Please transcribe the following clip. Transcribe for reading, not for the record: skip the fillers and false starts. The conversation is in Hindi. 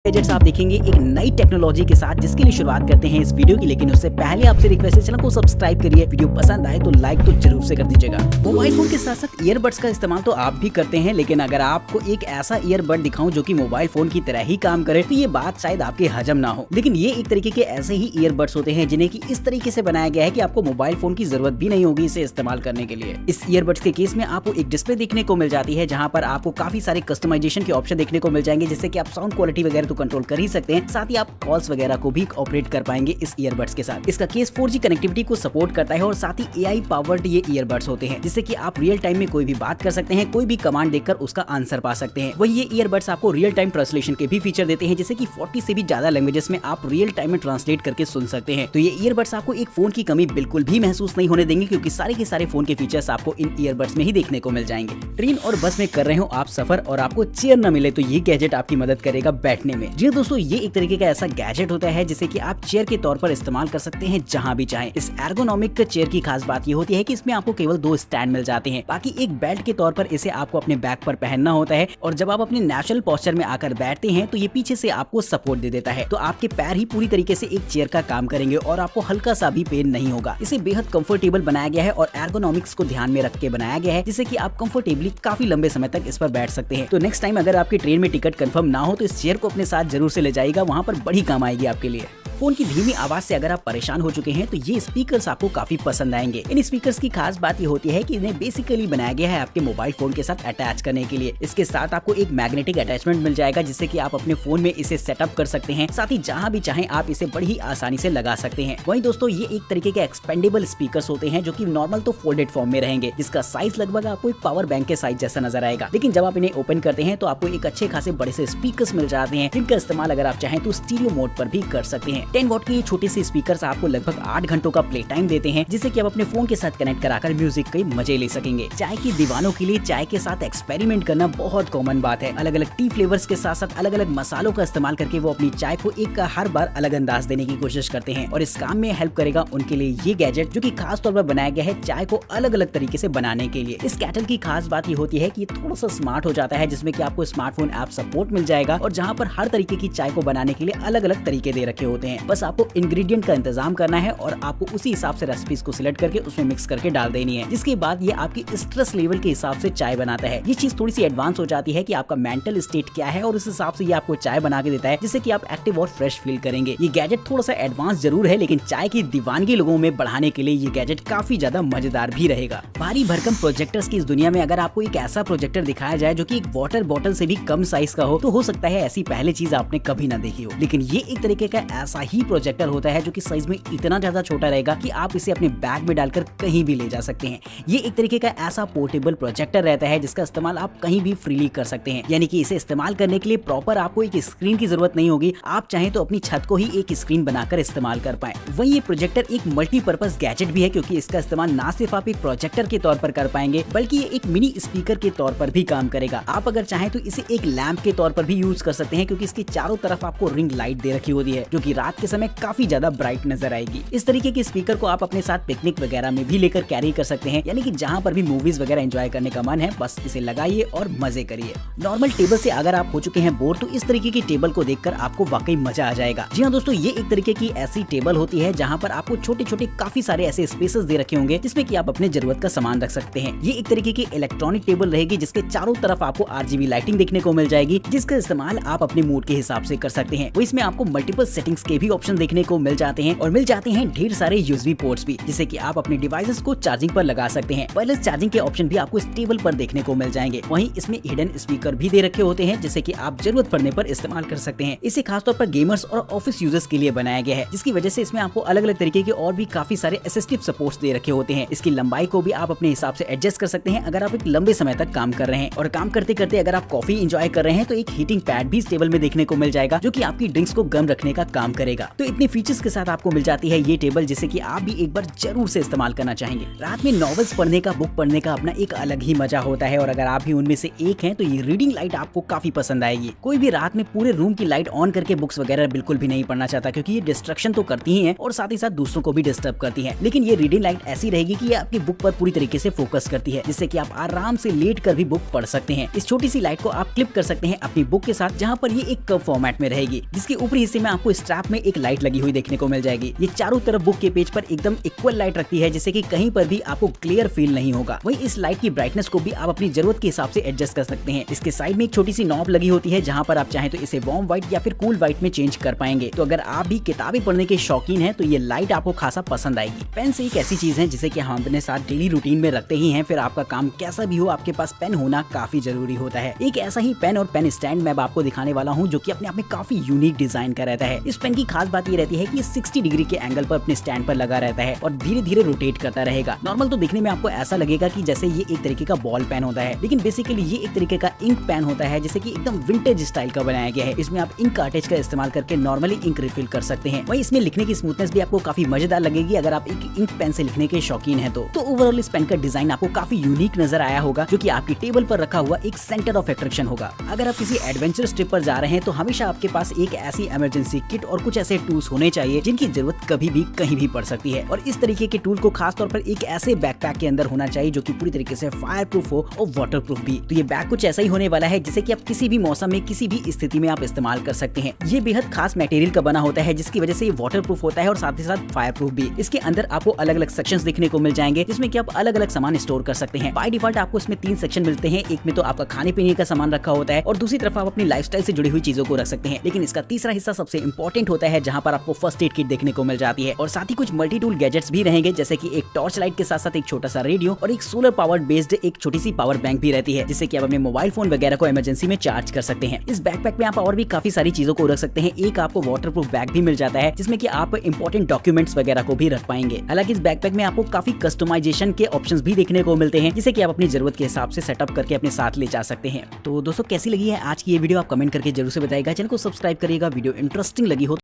गैजेट्स आप देखेंगे एक नई टेक्नोलॉजी के साथ, जिसके लिए शुरुआत करते हैं इस वीडियो की। लेकिन उससे पहले आपसे रिक्वेस्ट है, चैनल को सब्सक्राइब करिए। वीडियो पसंद आए तो लाइक तो जरूर से कर दीजिएगा। मोबाइल फोन के साथ साथ ईयरबड्स का इस्तेमाल तो आप भी करते हैं, लेकिन अगर आपको एक ऐसा ईयरबड दिखाऊं जो कि मोबाइल फोन की तरह ही काम करे तो ये बात शायद आपके हजम ना हो। लेकिन ये एक तरीके के ऐसे ही ईयरबड्स होते हैं जिन्हें की इस तरीके से बनाया गया है कि आपको मोबाइल फोन की जरूरत भी नहीं होगी इसे इस्तेमाल करने के लिए। इस ईयरबड्स के केस में आपको एक डिस्प्ले देखने को मिल जाती है, जहाँ पर आपको काफी सारे कस्टमाइजेशन के ऑप्शन देखने को मिल जाएंगे, जिससे कि आप साउंड क्वालिटी वगैरह तो कंट्रोल कर ही सकते हैं, साथ ही आप कॉल्स वगैरह को भी ऑपरेट कर पाएंगे इस ईयरबड्स के साथ। इसका केस 4G कनेक्टिविटी को सपोर्ट करता है और साथ ही AI पावर्ड ये ईयरबड्स होते हैं, जिससे कि आप रियल टाइम में कोई भी बात कर सकते हैं, कोई भी कमांड देखकर उसका आंसर पा सकते हैं। वही ये ईयरबड्स आपको रियल टाइम ट्रांसलेशन के भी फीचर देते हैं, जिससे कि 40 से भी ज्यादा लैंग्वेजेस में आप रियल टाइम में ट्रांसलेट करके सुन सकते हैं। तो ये ईयरबड्स आपको एक फोन की कमी बिल्कुल भी महसूस नहीं होने देंगे, क्योंकि सारे के सारे फोन के फीचर्स आपको इन ईयरबड्स में ही देखने को मिल जाएंगे। ट्रेन और बस में कर रहे हो आप सफर और आपको चेयर न मिले तो ये गैजेट आपकी मदद करेगा बैठने में। जी दोस्तों, ये एक तरीके का ऐसा गैजेट होता है जिसे कि आप चेयर के तौर पर इस्तेमाल कर सकते हैं जहां भी चाहें। इस एर्गोनॉमिक चेयर की खास बात ये होती है कि इसमें आपको केवल 2 स्टैंड मिल जाते हैं, बाकी एक बेल्ट के तौर पर इसे आपको अपने बैक पर पहनना होता है। और जब आप अपने नेचुरल पोस्चर में आकर बैठते हैं तो ये पीछे से आपको सपोर्ट दे देता है, तो आपके पैर ही पूरी तरीके से एक चेयर का काम करेंगे और आपको हल्का सा भी पेन नहीं होगा। इसे बेहद कंफर्टेबल बनाया गया है और एर्गोनॉमिक्स को ध्यान में रख के बनाया गया है, जिससे कि आप कंफर्टेबली काफी लंबे समय तक इस पर बैठ सकते हैं। तो नेक्स्ट टाइम अगर आपकी ट्रेन में टिकट कंफर्म ना हो तो इस चेयर को अपने साथ जरूर से ले जाइएगा, वहाँ पर बड़ी काम आएगी आपके लिए। फोन की धीमी आवाज से अगर आप परेशान हो चुके हैं तो ये स्पीकर्स आपको काफी पसंद आएंगे। इन स्पीकर्स की खास बात ये होती है कि इन्हें बेसिकली बनाया गया है आपके मोबाइल फोन के साथ अटैच करने के लिए। इसके साथ आपको एक मैग्नेटिक अटैचमेंट मिल जाएगा, जिससे कि आप अपने फोन में इसे सेटअप कर सकते हैं, साथ ही जहां भी चाहें आप इसे बड़ी ही आसानी से लगा सकते हैं। वहीं दोस्तों, ये एक तरीके के एक्सपेंडेबल स्पीकर्स होते हैं जो कि नॉर्मल तो फोल्डेड फॉर्म में रहेंगे, जिसका साइज लगभग आपको एक पावर बैंक के साइज जैसा नजर आएगा। लेकिन जब आप इन्हें ओपन करते हैं तो आपको एक अच्छे खासे बड़े से स्पीकर्स मिल जाते हैं, जिनका इस्तेमाल अगर आप चाहें तो स्टीरियो मोड पर भी कर सकते हैं। 10 वॉट के छोटे से स्पीकर्स आपको लगभग 8 घंटों का प्ले टाइम देते हैं, जिससे कि आप अपने फोन के साथ कनेक्ट कराकर म्यूजिक के मजे ले सकेंगे। चाय के दीवानों के लिए चाय के साथ एक्सपेरिमेंट करना बहुत कॉमन बात है। अलग अलग टी फ्लेवर्स के साथ साथ अलग अलग मसालों का इस्तेमाल करके वो अपनी चाय को एक हर बार अलग अंदाज देने की कोशिश करते हैं, और इस काम में हेल्प करेगा उनके लिए ये गैजेट, जो कि खास तौर पर बनाया गया है चाय को अलग अलग तरीके से बनाने के लिए। इस केटल की खास बात ये होती है कि ये थोड़ा सा स्मार्ट हो जाता है, जिसमें कि आपको स्मार्टफोन ऐप सपोर्ट मिल जाएगा, और जहाँ पर हर तरीके की चाय को बनाने के लिए अलग अलग तरीके दे रखे होते हैं। बस आपको इंग्रेडिएंट का इंतजाम करना है और आपको उसी हिसाब से रेसिपीज को सिलेक्ट करके उसमें मिक्स करके डाल देनी है, जिसके बाद ये आपकी स्ट्रेस लेवल के हिसाब से चाय बनाता है। ये चीज थोड़ी सी एडवांस हो जाती है कि आपका मेंटल स्टेट क्या है, और उस हिसाब से ये आपको चाय बना के देता है, जिससे कि आप एक्टिव और फ्रेश फील करेंगे। ये गैजेट थोड़ा सा एडवांस जरूर है, लेकिन चाय की दीवानगी लोगों में बढ़ाने के लिए ये गैजेट काफी ज्यादा मजेदार भी रहेगा। भारी भरकम प्रोजेक्टर्स की इस दुनिया में अगर आपको एक ऐसा प्रोजेक्टर दिखाया जाए जो कि एक वाटर बॉटल से भी कम साइज का हो सकता है ऐसी पहले चीज आपने कभी ना देखी हो। लेकिन ये एक तरीके का ऐसा ही प्रोजेक्टर होता है जो कि साइज में इतना ज्यादा छोटा रहेगा कि आप इसे अपने बैग में डालकर कहीं भी ले जा सकते हैं। ये एक तरीके का ऐसा पोर्टेबल प्रोजेक्टर रहता है जिसका इस्तेमाल आप कहीं भी फ्रीली कर सकते हैं, यानी कि इसे इस्तेमाल करने के लिए प्रॉपर आपको एक स्क्रीन की जरूरत नहीं होगी। आप चाहें तो अपनी छत को ही एक स्क्रीन बनाकर इस्तेमाल कर पाए। वहीं ये प्रोजेक्टर एक मल्टीपर्पज गैजेट भी है, क्योंकि इसका इस्तेमाल ना सिर्फ आप एक प्रोजेक्टर के तौर पर कर पाएंगे, बल्कि ये एक मिनी स्पीकर के तौर पर भी काम करेगा। आप अगर चाहें तो इसे एक लैंप के तौर पर भी यूज कर सकते हैं, क्योंकि इसके चारों तरफ आपको रिंग लाइट दे रखी होती है, जो कि रात के समय काफी ज्यादा ब्राइट नजर आएगी। इस तरीके के स्पीकर को आप अपने साथ पिकनिक वगैरह में भी लेकर कैरी कर सकते हैं, यानी कि जहां पर भी मूवीज वगैरह एंजॉय करने का मन है, बस इसे लगाइए और मजे करिए। नॉर्मल टेबल से अगर आप हो चुके हैं बोर, तो इस तरीके की टेबल को देखकर आपको वाकई मजा आ जाएगा। जी हाँ दोस्तों, ये एक तरीके की ऐसी टेबल होती है जहां पर आपको छोटे छोटे काफी सारे ऐसे स्पेसेस दे रखे होंगे, जिसमें कि आप अपने जरूरत का सामान रख सकते हैं। ये एक तरीके की इलेक्ट्रॉनिक टेबल रहेगी, जिसके चारों तरफ आपको RGB लाइटिंग देखने को मिल जाएगी, जिसका इस्तेमाल आप अपने मूड के हिसाब से कर सकते हैं। वो इसमें आपको मल्टीपल सेटिंग्स के भी ऑप्शन देखने को मिल जाते हैं, और मिल जाते हैं ढेर सारे USB पोर्ट्स भी, जिससे कि आप अपने डिवाइसेस को चार्जिंग पर लगा सकते हैं। वायरलेस चार्जिंग के ऑप्शन भी आपको इस टेबल पर देखने को मिल जाएंगे। वहीं इसमें हिडन स्पीकर भी दे रखे होते हैं, जिससे कि आप जरूरत पड़ने पर इस्तेमाल कर सकते हैं। इसे खासतौर पर गेमर्स और ऑफिस यूजर्स के लिए बनाया गया है, जिसकी वजह से इसमें आपको अलग अलग तरीके के और भी काफी सारे असिस्टिव सपोर्ट्स दे रखे होते हैं। इसकी लंबाई को भी आप अपने हिसाब से एडजस्ट कर सकते हैं अगर आप एक लंबे समय तक काम कर रहे हैं, और काम करते करते अगर आप कॉफी एंजॉय कर रहे हैं तो एक हीटिंग पैड भी इस टेबल में देखने को मिल जाएगा, जो कि आपकी ड्रिंक्स को गर्म रखने का काम करेगा। करेगा। तो इतने फीचर्स के साथ आपको मिल जाती है ये टेबल, जिसे कि आप भी एक बार जरूर से इस्तेमाल करना चाहेंगे। रात में नॉवेल्स पढ़ने का, बुक पढ़ने का अपना एक अलग ही मजा होता है, और अगर आप भी उनमें से एक हैं तो ये रीडिंग लाइट आपको काफी पसंद आएगी। कोई भी रात में पूरे रूम की लाइट ऑन करके बुक्स वगैरह बिल्कुल भी नहीं पढ़ना चाहता, क्योंकि ये डिस्ट्रक्शन तो करती ही है और साथ ही साथ दूसरों को भी डिस्टर्ब करती है। लेकिन ये रीडिंग लाइट ऐसी रहेगी कि ये आपकी बुक पर पूरी तरीके से फोकस करती है, जिससे कि आप आराम से लेट कर भी बुक पढ़ सकते हैं। इस छोटी सी लाइट को आप क्लिप कर सकते हैं अपनी बुक के साथ, जहाँ पर ये एक कर्व फॉर्मेट में रहेगी, जिसके ऊपरी हिस्से में आपको स्ट्रैप में एक लाइट लगी हुई देखने को मिल जाएगी। ये चारों तरफ बुक के पेज पर एकदम इक्वल लाइट रखती है, जिससे कि कहीं पर भी आपको क्लियर फील नहीं होगा। वहीं इस लाइट की ब्राइटनेस को भी आप अपनी जरूरत के हिसाब से एडजस्ट कर सकते हैं। इसके साइड में एक छोटी सी नॉब लगी होती है, जहाँ पर आप चाहें तो इसे वार्म व्हाइट या फिर कूल व्हाइट में चेंज कर पाएंगे। तो अगर आप भी किताबें पढ़ने के शौकीन हैं तो ये लाइट आपको खासा पसंद आएगी। पेन से एक ऐसी चीज है जिसे कि हम अपने साथ डेली रूटीन में रखते ही हैं, फिर आपका काम कैसा भी हो आपके पास पेन होना काफी जरूरी होता है। एक ऐसा ही पेन और पेन स्टैंड मैं आपको दिखाने वाला हूँ, जो कि अपने आप में काफी यूनिक डिजाइन का रहता है। इस पेन की खास बात ये रहती है कि ये 60 डिग्री के एंगल पर अपने स्टैंड पर लगा रहता है और धीरे धीरे रोटेट करता रहेगा। नॉर्मल तो दिखने में आपको ऐसा लगेगा कि जैसे ये एक तरीके का बॉल पेन होता है, लेकिन बेसिकली ये एक तरीके का इंक पेन होता है, जैसे कि एकदम विंटेज स्टाइल का बनाया गया है। इसमें आप इंक कार्टेज का इस्तेमाल करके नॉर्मली इंक रिफिल कर सकते हैं। वहीं इसमें लिखने की स्मूथनेस भी आपको काफी मजेदार लगेगी अगर आप एक इंक पेन से लिखने के शौकीन हैं तो ओवरऑल इस पेन का डिजाइन आपको काफी यूनिक नजर आया होगा, जो कि आपकी टेबल पर रखा हुआ एक सेंटर ऑफ अट्रैक्शन होगा। अगर आप किसी एडवेंचरस ट्रिप पर जा रहे हैं तो हमेशा आपके पास एक ऐसी इमरजेंसी किट और कुछ ऐसे टूल्स होने चाहिए जिनकी जरूरत कभी भी कहीं भी पड़ सकती है। और इस तरीके के टूल को खास तौर पर एक ऐसे बैकपैक के अंदर होना चाहिए जो कि पूरी तरीके से फायर प्रूफ हो और वाटर प्रूफ भी। तो ये बैग कुछ ऐसा ही होने वाला है जिसे कि आप किसी भी मौसम में किसी भी स्थिति में आप इस्तेमाल कर सकते हैं। ये बेहद खास मटेरियल का बना होता है, जिसकी वजह से ये वाटर प्रूफ होता है और साथ ही साथ फायर प्रूफ भी। इसके अंदर आपको अलग अलग सेक्शंस देखने को मिल जाएंगे, जिसमें कि आप अलग अलग सामान स्टोर कर सकते हैं। बाय डिफॉल्ट आपको इसमें 3 सेक्शन मिलते हैं। एक में तो आपका खाने पीने का सामान रखा होता है और दूसरी तरफ आप अपनी लाइफस्टाइल से जुड़ी हुई चीजों को रख सकते हैं। लेकिन इसका तीसरा हिस्सा सबसे इंपॉर्टेंट होता है, जहां पर आपको फर्स्ट एड किट देखने को मिल जाती है और साथ ही कुछ मल्टी टूल गैजेट्स भी रहेंगे, जैसे कि एक टॉर्च लाइट के साथ साथ एक छोटा सा रेडियो और एक सोलर पावर्ड बेस्ड एक छोटी सी पावर बैंक भी रहती है, जिससे कि आप अपने मोबाइल फोन वगैरह को इमरजेंसी में चार्ज कर सकते हैं। इस बैकपैक में आप और भी काफी सारी चीजों को रख सकते हैं। एक आपको वाटरप्रूफ बैग भी मिल जाता है, जिसमें कि आप इंपॉर्टेंट डॉक्यूमेंट्स वगैरह को भी रख पाएंगे। हालांकि इस बैकपैक में आपको काफी कस्टमाइजेशन के ऑप्शंस भी देखने को मिलते हैं, जिसे कि आप अपनी जरूरत के हिसाब से सेटअप करके अपने साथ ले जा सकते हैं। तो दोस्तों कैसी लगी है आज की ये वीडियो, आप कमेंट करके जरूर से बताइएगा। चैनल को सब्सक्राइब करिएगा। वीडियो इंटरेस्टिंग लगी हो